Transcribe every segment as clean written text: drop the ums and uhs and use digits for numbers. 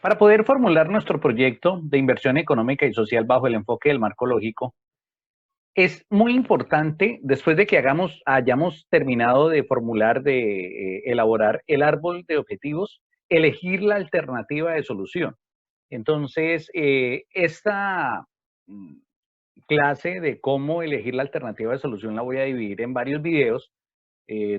Para poder formular nuestro proyecto de inversión económica y social bajo el enfoque del marco lógico, es muy importante, después de que hayamos terminado de formular, de elaborar el árbol de objetivos, elegir la alternativa de solución. Entonces, esta mm, clase de cómo elegir la alternativa de solución la voy a dividir en varios videos.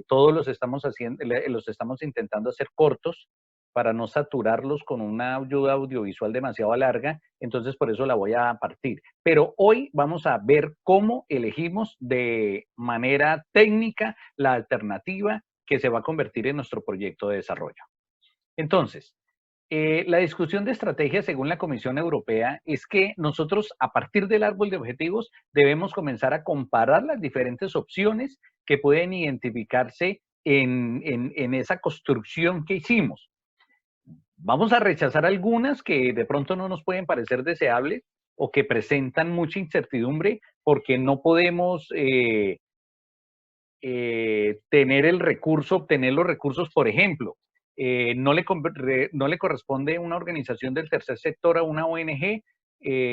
Todos los estamos haciendo, los estamos intentando hacer cortos para no saturarlos con una ayuda audiovisual demasiado larga, entonces por eso la voy a partir. Pero hoy vamos a ver cómo elegimos de manera técnica la alternativa que se va a convertir en nuestro proyecto de desarrollo. Entonces, la discusión de estrategia, según la Comisión Europea, es que nosotros, a partir del árbol de objetivos, debemos comenzar a comparar las diferentes opciones que pueden identificarse en esa construcción que hicimos. Vamos a rechazar algunas que de pronto no nos pueden parecer deseables o que presentan mucha incertidumbre porque no podemos tener el recurso, obtener los recursos, por ejemplo. No le corresponde a una organización del tercer sector, a una ONG,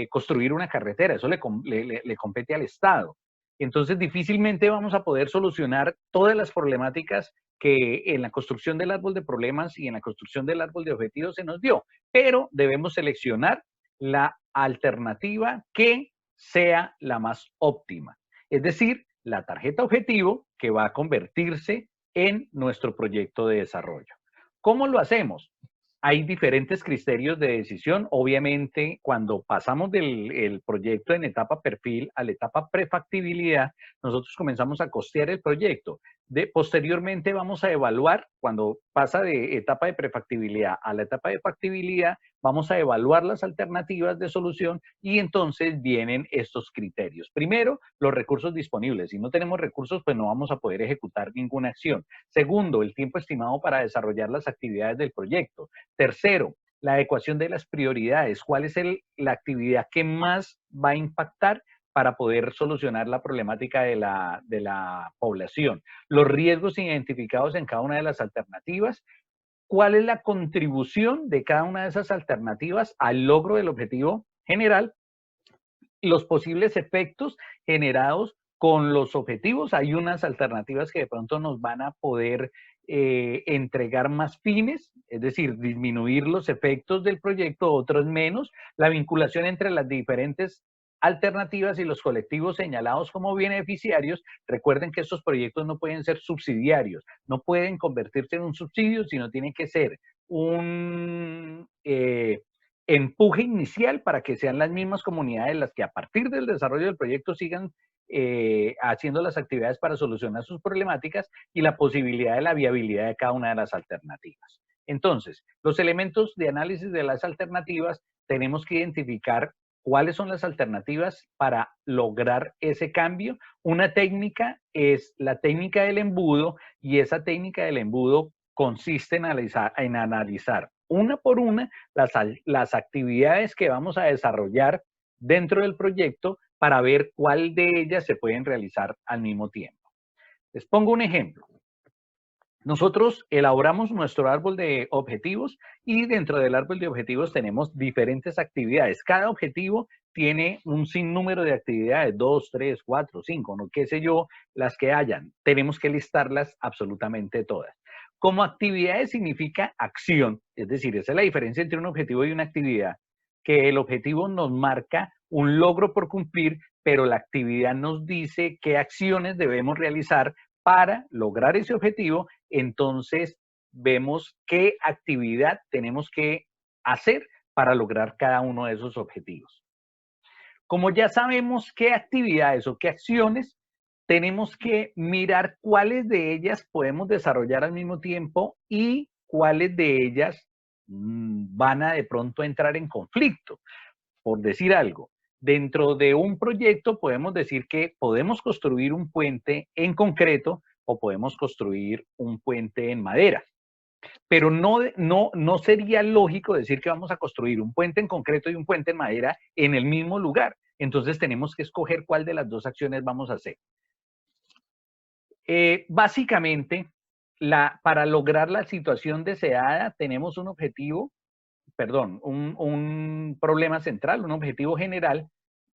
construir una carretera, eso le compete al Estado. Entonces, difícilmente vamos a poder solucionar todas las problemáticas que en la construcción del árbol de problemas y en la construcción del árbol de objetivos se nos dio, pero debemos seleccionar la alternativa que sea la más óptima. Es decir, la tarjeta objetivo que va a convertirse en nuestro proyecto de desarrollo. ¿Cómo lo hacemos? Hay diferentes criterios de decisión. Obviamente, cuando pasamos del proyecto en etapa perfil a la etapa prefactibilidad, nosotros comenzamos a costear el proyecto. Posteriormente vamos a evaluar, cuando pasa de etapa de prefactibilidad a la etapa de factibilidad, vamos a evaluar las alternativas de solución y entonces vienen estos criterios. Primero, los recursos disponibles. Si no tenemos recursos, pues no vamos a poder ejecutar ninguna acción. Segundo, el tiempo estimado para desarrollar las actividades del proyecto. Tercero, la adecuación de las prioridades. ¿Cuál es la actividad que más va a impactar para poder solucionar la problemática de la población? Los riesgos identificados en cada una de las alternativas. ¿Cuál es la contribución de cada una de esas alternativas al logro del objetivo general? Los posibles efectos generados con los objetivos. Hay unas alternativas que de pronto nos van a poder entregar más fines, es decir, disminuir los efectos del proyecto, otros menos. La vinculación entre las diferentes alternativas y los colectivos señalados como beneficiarios. Recuerden que estos proyectos no pueden ser subsidiarios, no pueden convertirse en un subsidio, sino tienen que ser un empuje inicial para que sean las mismas comunidades las que a partir del desarrollo del proyecto sigan haciendo las actividades para solucionar sus problemáticas y la posibilidad de la viabilidad de cada una de las alternativas. Entonces, los elementos de análisis de las alternativas, tenemos que identificar cuáles son las alternativas para lograr ese cambio. Una técnica es la técnica del embudo y esa técnica del embudo consiste en analizar una por una las actividades que vamos a desarrollar dentro del proyecto para ver cuál de ellas se pueden realizar al mismo tiempo. Les pongo un ejemplo. Nosotros elaboramos nuestro árbol de objetivos y dentro del árbol de objetivos tenemos diferentes actividades. Cada objetivo tiene un sinnúmero de actividades, 2, 3, 4, 5, no qué sé yo, las que hayan. Tenemos que listarlas absolutamente todas. Como actividades significa acción, es decir, esa es la diferencia entre un objetivo y una actividad, que el objetivo nos marca un logro por cumplir, pero la actividad nos dice qué acciones debemos realizar para lograr ese objetivo. Entonces vemos qué actividad tenemos que hacer para lograr cada uno de esos objetivos. Como ya sabemos qué actividades o qué acciones, tenemos que mirar cuáles de ellas podemos desarrollar al mismo tiempo y cuáles de ellas van a de pronto entrar en conflicto. Por decir algo, dentro de un proyecto podemos decir que podemos construir un puente en concreto o podemos construir un puente en madera. Pero no sería lógico decir que vamos a construir un puente en concreto y un puente en madera en el mismo lugar. Entonces tenemos que escoger cuál de las dos acciones vamos a hacer. Básicamente, para lograr la situación deseada tenemos un objetivo un problema central, un objetivo general,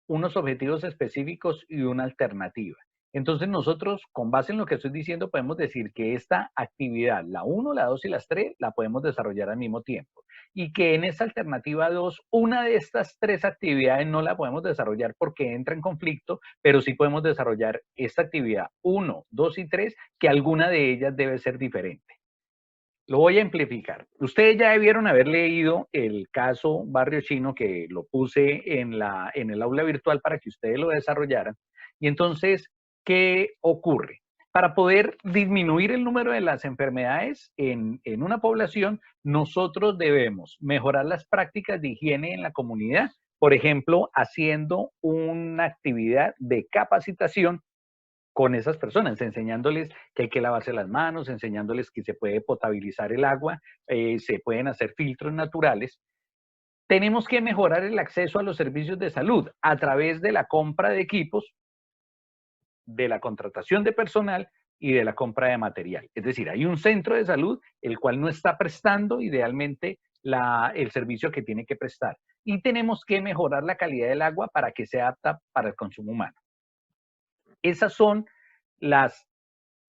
unos objetivos específicos y una alternativa. Entonces nosotros, con base en lo que estoy diciendo, podemos decir que esta actividad, la 1, la 2 y las 3, la podemos desarrollar al mismo tiempo. Y que en esta alternativa 2, una de estas 3 actividades no la podemos desarrollar porque entra en conflicto, pero sí podemos desarrollar esta actividad 1, 2 y 3, que alguna de ellas debe ser diferente. Lo voy a amplificar. Ustedes ya debieron haber leído el caso Barrio Chino, que lo puse en el aula virtual para que ustedes lo desarrollaran. Y entonces, ¿qué ocurre? Para poder disminuir el número de las enfermedades en una población, nosotros debemos mejorar las prácticas de higiene en la comunidad, por ejemplo, haciendo una actividad de capacitación con esas personas, enseñándoles que hay que lavarse las manos, enseñándoles que se puede potabilizar el agua, se pueden hacer filtros naturales. Tenemos que mejorar el acceso a los servicios de salud a través de la compra de equipos, de la contratación de personal y de la compra de material. Es decir, hay un centro de salud el cual no está prestando idealmente el servicio que tiene que prestar. Y tenemos que mejorar la calidad del agua para que sea apta para el consumo humano. Esas son las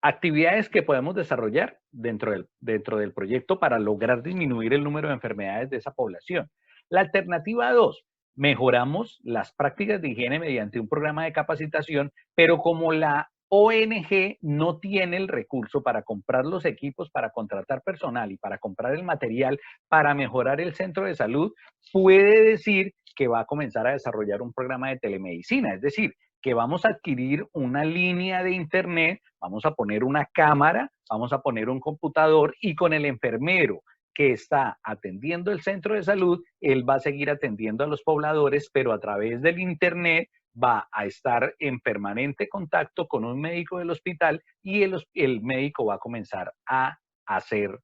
actividades que podemos desarrollar dentro del proyecto para lograr disminuir el número de enfermedades de esa población. La alternativa 2, mejoramos las prácticas de higiene mediante un programa de capacitación, pero como la ONG no tiene el recurso para comprar los equipos, para contratar personal y para comprar el material para mejorar el centro de salud, puede decir que va a comenzar a desarrollar un programa de telemedicina, es decir, que vamos a adquirir una línea de internet, vamos a poner una cámara, vamos a poner un computador y con el enfermero que está atendiendo el centro de salud, él va a seguir atendiendo a los pobladores, pero a través del internet va a estar en permanente contacto con un médico del hospital y el médico va a comenzar a hacer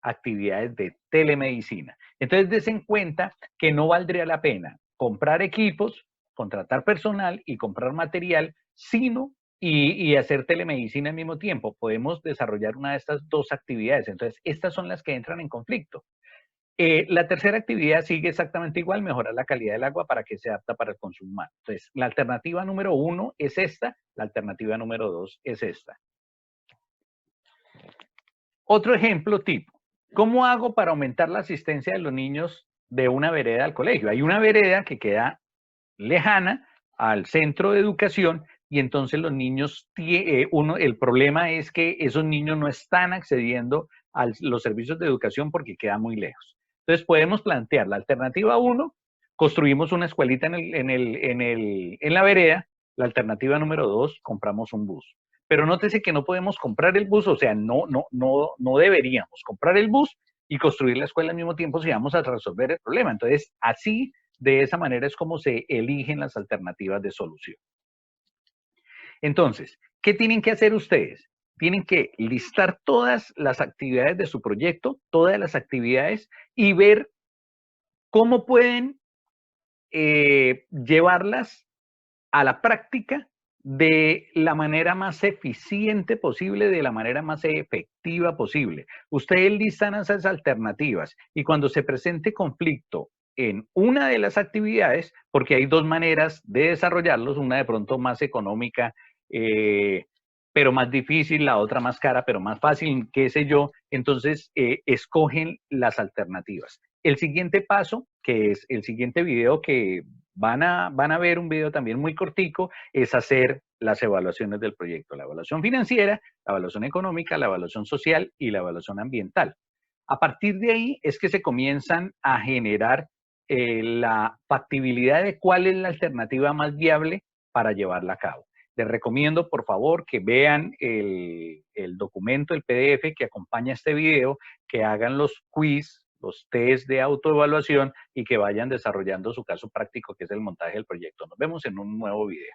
actividades de telemedicina. Entonces, des en cuenta que no valdría la pena comprar equipos, contratar personal y comprar material, sino y hacer telemedicina al mismo tiempo. Podemos desarrollar una de estas dos actividades. Entonces, estas son las que entran en conflicto. La tercera actividad sigue exactamente igual, mejorar la calidad del agua para que sea apta para el consumo humano. Entonces, la alternativa número 1 es esta, la alternativa número 2 es esta. Otro ejemplo tipo, ¿cómo hago para aumentar la asistencia de los niños de una vereda al colegio? Hay una vereda que queda lejana al centro de educación y entonces los niños, el problema es que esos niños no están accediendo a los servicios de educación porque quedan muy lejos. Entonces podemos plantear la alternativa 1, construimos una escuelita en la vereda. La alternativa número 2, compramos un bus. Pero nótese que no podemos comprar el bus, o sea, no deberíamos comprar el bus y construir la escuela al mismo tiempo si vamos a resolver el problema. Entonces, así, de esa manera es como se eligen las alternativas de solución. Entonces, ¿qué tienen que hacer ustedes? Tienen que listar todas las actividades de su proyecto, todas las actividades, y ver cómo pueden llevarlas a la práctica de la manera más eficiente posible, de la manera más efectiva posible. Ustedes listan esas alternativas y cuando se presente conflicto en una de las actividades, porque hay dos maneras de desarrollarlos, una de pronto más económica, pero más difícil, la otra más cara, pero más fácil, qué sé yo, entonces escogen las alternativas. El siguiente paso, que es el siguiente video que van a ver un video también muy cortico, es hacer las evaluaciones del proyecto, la evaluación financiera, la evaluación económica, la evaluación social y la evaluación ambiental. A partir de ahí es que se comienzan a generar la factibilidad de cuál es la alternativa más viable para llevarla a cabo. Les recomiendo, por favor, que vean el documento, el PDF que acompaña este video, que hagan los quiz, los test de autoevaluación y que vayan desarrollando su caso práctico, que es el montaje del proyecto. Nos vemos en un nuevo video.